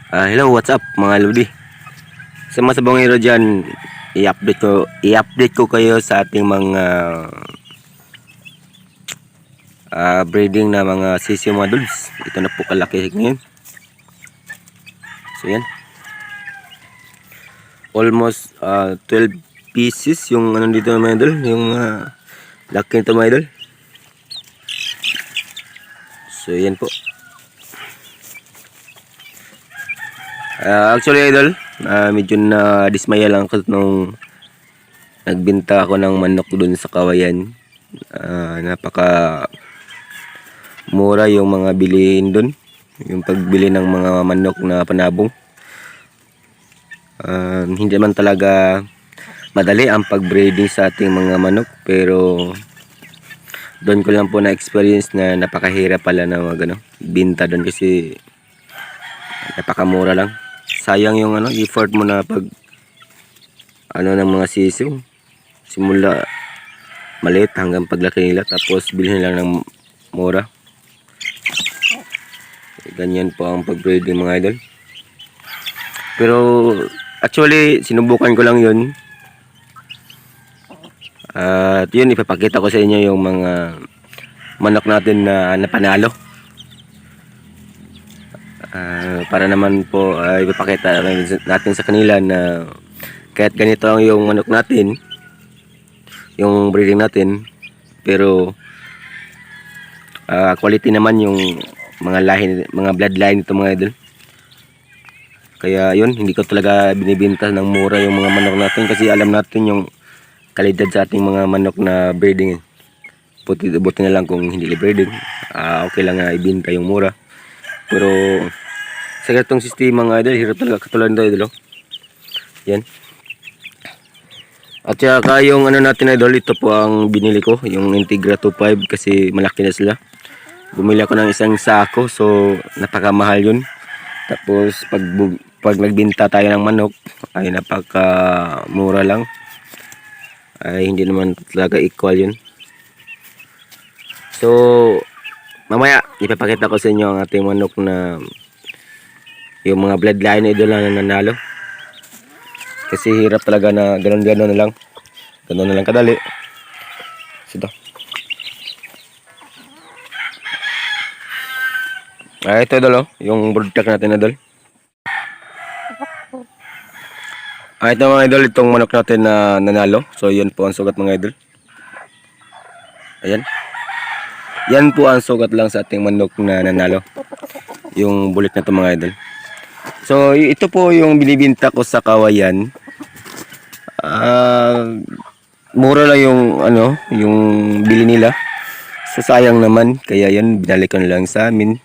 Hello, what's up mga Lodi? Sa mga sabongero dyan, i-update ko kayo sa ating mga breeding na mga sisiyo mga dudes. Ito na po kalaki ngayon. So yan. Almost 12 pieces yung ano dito mga idol. Yung laki nito mga idol. So yan po. Actually idol, medyo na dismaya lang ako nung nagbenta ako ng manok dun sa Kawayan. Napaka mura yung mga bilihin dun, yung pagbili ng mga manok na panabong. Hindi man talaga madali ang pagbreeding sa ating mga manok, pero doon ko lang po na experience na napakahirap pala na binta doon kasi napakamura lang. Sayang yung effort mo na pag ng mga sisiw simula maliit hanggang paglaki nila, tapos bilhin lang ng mura. Ganyan po ang pagbreeding mga idol. Pero actually sinubukan ko lang yun. At yun, ipapakita ko sa inyo yung mga manok natin na napanalo. Para naman po ipapakita natin sa kanila na kahit ganito ang yung manok natin, yung breeding natin, pero quality naman yung mga lahi, mga bloodline nito mga idol. Kaya yun, hindi ko talaga binibenta ng mura yung mga manok natin kasi alam natin yung kalidad sa ating mga manok na breeding. Buti na lang kung hindi breeding, okay lang na ibenta yung mura. Pero sa ganitong sistema mga idol, hirap talaga katulad nito idol. Yan. At saka yung natin idol, ito po ang binili ko, yung Integra 25 kasi malaki na sila. Bumili ako ng isang sako, so napakamahal yun. Tapos pag nagbenta tayo ng manok ay napakamura lang. Ay hindi naman talaga equal yun. So mamaya ipapakita ko sa inyo ang ating manok na yung mga bloodline idol na nanalo. Kasi hirap talaga na ganon-ganon na lang. Ganon na lang kadali. Ito. Ito idol, yung broodcock natin idol. Ito mga idol, itong manok natin na nanalo. So yan po ang sugat mga idol. Ayan. Yan po ang sugat lang sa ating manok na nanalo. Yung bulik na ito mga idol. So ito po yung binibinta ko sa Kawayan. Mura lang yung yung bili nila. So sayang naman, kaya yan binalik ko na lang sa amin.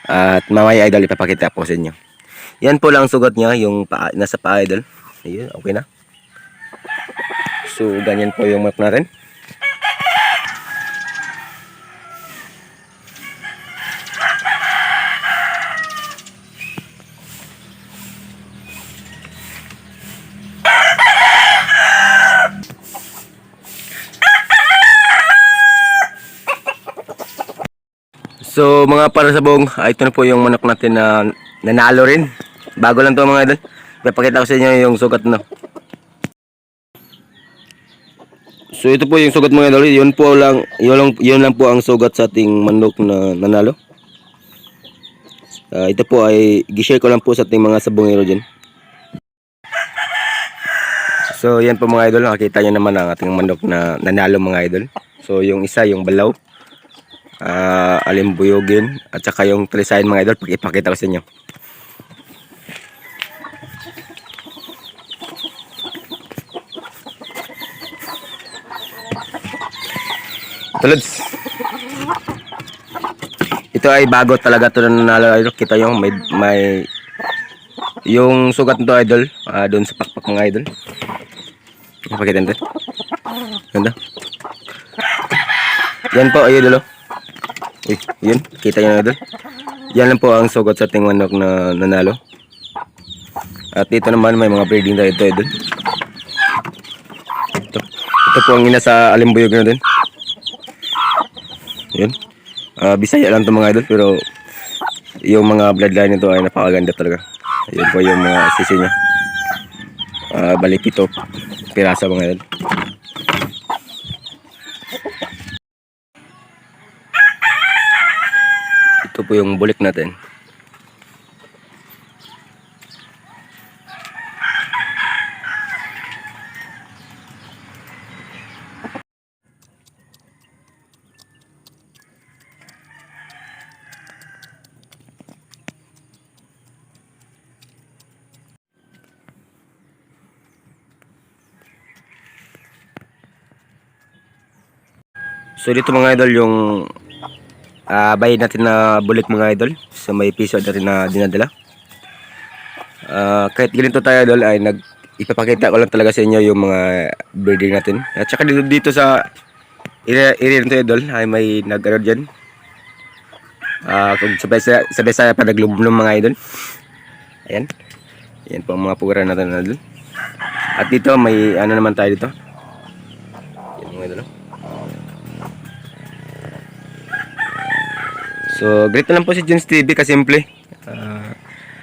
At mamaya idol ipapakita po sa inyo. Yan po lang sugat niya, yung nasa paa idol. Ayun, okay na. So ganyan po yung manok natin. So mga parasabong, ito na po yung manok natin na nanalo rin. Bago lang to mga idol. Ipapakita ko sa inyo yung sugat no. So ito po yung sugat mga idol. Yun lang po ang sugat sa ating manok na nanalo. Ito po ay gishare ko lang po sa ating mga sabongero dyan. So yan po mga idol, nakikita nyo naman ang ating manok na nanalo mga idol. So yung isa, yung balaw, alimbuyogin, at saka yung trisayin mga idol, ipakita ko sa inyo. Tulods. Ito ay bago talaga ito na nanalo idol. Kita nyo may yung sugat nito idol, doon sa pakpak mga idol. Ipakita nito. Ganda. Yan po idol. Yun, kita nyo idol. Yan lang po ang sugat sa ating manok na nanalo. At dito naman may mga breeding tayo ito idol. Ito po ang ina sa alimbuyog na din. Yun. Bisaya lang ito mga idol, pero yung mga bloodline nito ay napakaganda talaga. Ayun po yung mga sisi niya. Bali 7 pirasa mga idol. Ito po yung bulik natin. So dito mga idol yung bayad natin na bulik mga idol sa may piso natin na dinadala. Kahit ganito tayo idol ay ipapakita ko lang talaga sa inyo yung mga breeding natin. At saka dito sa area nito idol ay may nag-ano dyan. Kung sabay saya pa naglumlum mga idol. Ayan. Ayan po ang mga pugara natin idol. At dito may ano naman tayo dito. Ayan mga idol. So, great na lang po si Jones TV kasimple.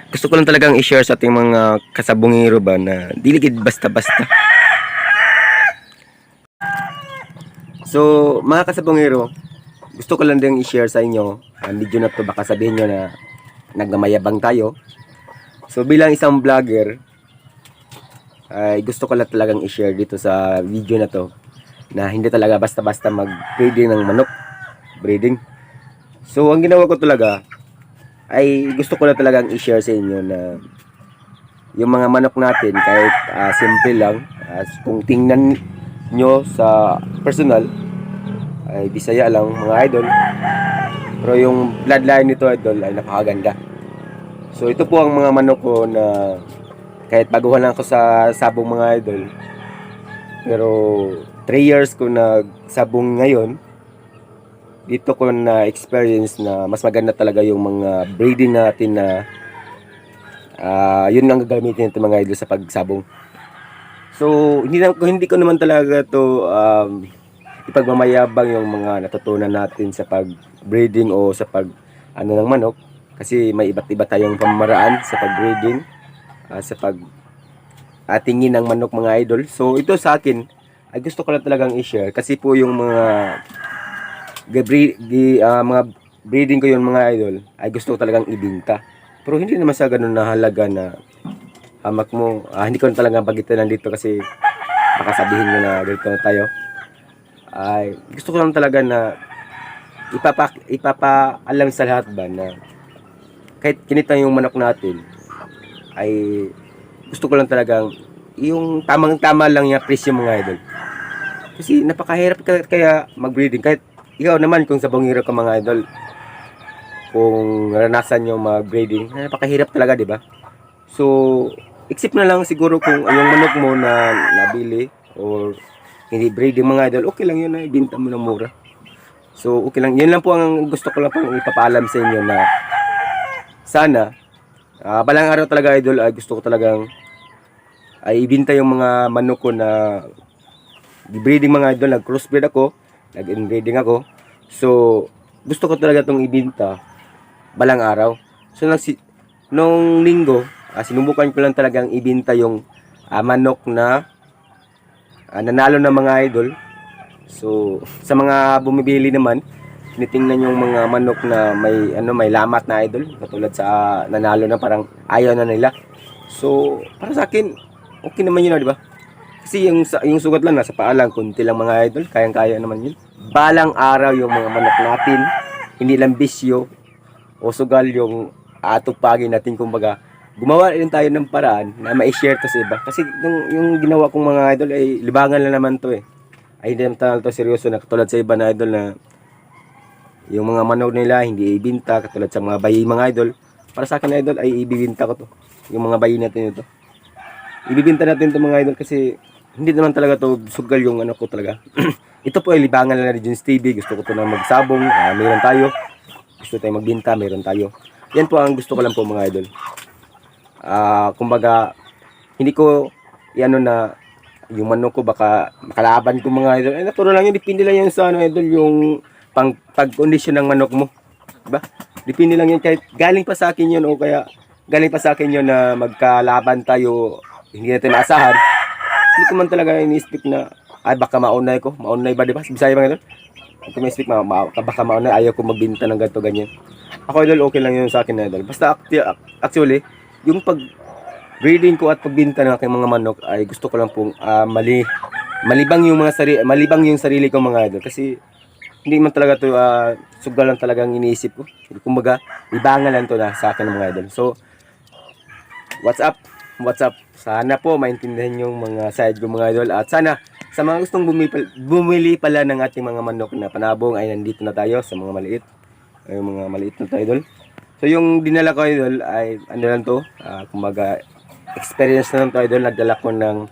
Gusto ko lang talagang i-share sa ating mga kasabungero ba na diligid basta-basta. So, mga kasabungero, gusto ko lang din i-share sa inyo ang video na to, baka sabihin nyo na nagmamayabang tayo. So, bilang isang vlogger, ay gusto ko lang talagang i-share dito sa video na to na hindi talaga basta-basta mag-breeding ng manok. Breeding. So, ang ginawa ko talaga ay gusto ko na talagang i-share sa inyo na yung mga manok natin kahit simple lang, kung tingnan nyo sa personal ay Bisaya lang mga idol, pero yung bloodline nito idol ay napakaganda. So, ito po ang mga manok ko na kahit baguhan lang ako sa sabong mga idol, pero 3 years ko nagsabong ngayon, dito ko na experience na mas maganda talaga yung mga breeding natin na yun ang gagamitin natin mga idol sa pagsabong. So hindi ko naman talaga to ipagmamayabang yung mga natutunan natin sa pag breeding o sa pag ng manok, kasi may iba't iba tayong pamamaraan sa pag breeding, sa pag tingin ng manok mga idol. So ito sa akin ay gusto ko lang talagang i-share kasi po yung mga mga breeding ko yun mga idol ay gusto ko talagang ibinta, pero hindi naman sa ganun na halaga na hamak mo. Hindi ko na talaga bagitan dito kasi baka sabihin nyo na ganito na tayo. Ay gusto ko lang talaga na ipapaalam sa lahat ba na kahit kinita yung manok natin ay gusto ko lang talagang yung tamang-tama lang yung presyo mga idol, kasi napakahirap kaya mag-breeding. Kahit ikaw naman kung sa bangiro ka mga idol, kung naranasan nyo mag-breeding, napakahirap talaga, di ba? So, except na lang siguro kung yung manok mo na nabili or hindi breeding mga idol, okay lang yun na ibenta mo ng mura. So, okay lang. Yun lang po ang gusto ko lang pang ipapaalam sa inyo na sana, balang araw talaga idol, ay gusto ko talagang ay ibenta yung mga manok ko na breeding mga idol. Nag-crossbreed ako, nag-inbreeding ako. So, gusto ko talaga itong ibinta balang araw. So, nung linggo, sinubukan ko lang talagang ibinta yung manok na nanalo ng mga idol. So, sa mga bumibili naman, tinitingnan yung mga manok na may lamat na idol. Katulad sa nanalo na parang ayaw na nila. So, para sa akin, okay naman yun, di ba? Kasi yung sugat lang nasa paa lang, kunti lang mga idol, kayang-kaya naman yun. Balang araw yung mga manok natin, hindi lang bisyo o sugal yung atupagin natin, kumbaga gumawa rin tayo ng paraan na ma-share to sa iba. Kasi yung ginawa kong mga idol ay libangan lang naman to ay hindi naman to seryoso na katulad sa iba na idol na yung mga manok nila hindi ibinta, katulad sa mga bayi mga idol. Para sa akin idol ay ibibinta ko to, yung mga bayi natin ito. Ibibinta natin to mga idol kasi hindi naman talaga to sugal yung ano ko talaga. Ito po ay libangan lang na Jones TV. Gusto ko to na magsabong, meron tayo. Gusto tayo magbinta, meron tayo. Yan po ang gusto ko lang po mga idol. Kumbaga hindi ko ano na yung manok ko baka makalaban ko mga idol. Natural lang yun, depende lang yan sa idol, yung pag-condition ng manok mo, diba? Depende lang yun, kahit galing pa sa akin yun o kaya galing pa sa akin yun na magkalaban tayo, hindi natin maasahan. Hindi ko man talaga ini-speak na, ay baka maunay ko. Maunay ba, di ba? Bisaya ba nga doon? Kung may speak, baka maunay, ayaw ko magbinta ng ganito, ganyan. Ako, idol, okay lang yun sa akin, idol. Basta actually, yung breeding ko at pagbinta ng aking mga manok ay gusto ko lang pong malibang yung malibang yung sarili ko mga idol, kasi hindi man talaga to sugal lang talagang iniisip ko. Kumbaga, libangan lang to na sa akin ng mga idol. So, what's up? What's up? Sana po maintindihan yung mga side ko mga idol. At sana sa mga gustong bumili pala ng ating mga manok na panabong ay nandito na tayo sa mga maliit. Ay mga maliit na to idol. So yung dinala ko idol ay ano lang to, kumbaga experience na lang to idol. Nagdala ko ng,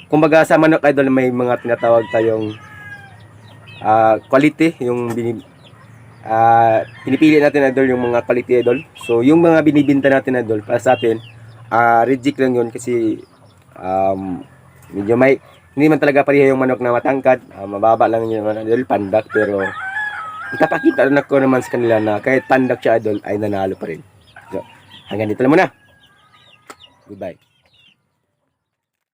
kumbaga sa manok idol may mga tinatawag tayong quality, yung pinipili natin idol yung mga quality idol. So yung mga binibinta natin idol para sa atin, reject lang yun kasi medyo hindi man talaga pareho yung manok na matangkad, mababa lang yung idol, pandak, pero ipapakita rin ako naman sa kanila na kahit pandak siya idol ay nanalo pa rin. So, hanggang dito lang muna. Goodbye.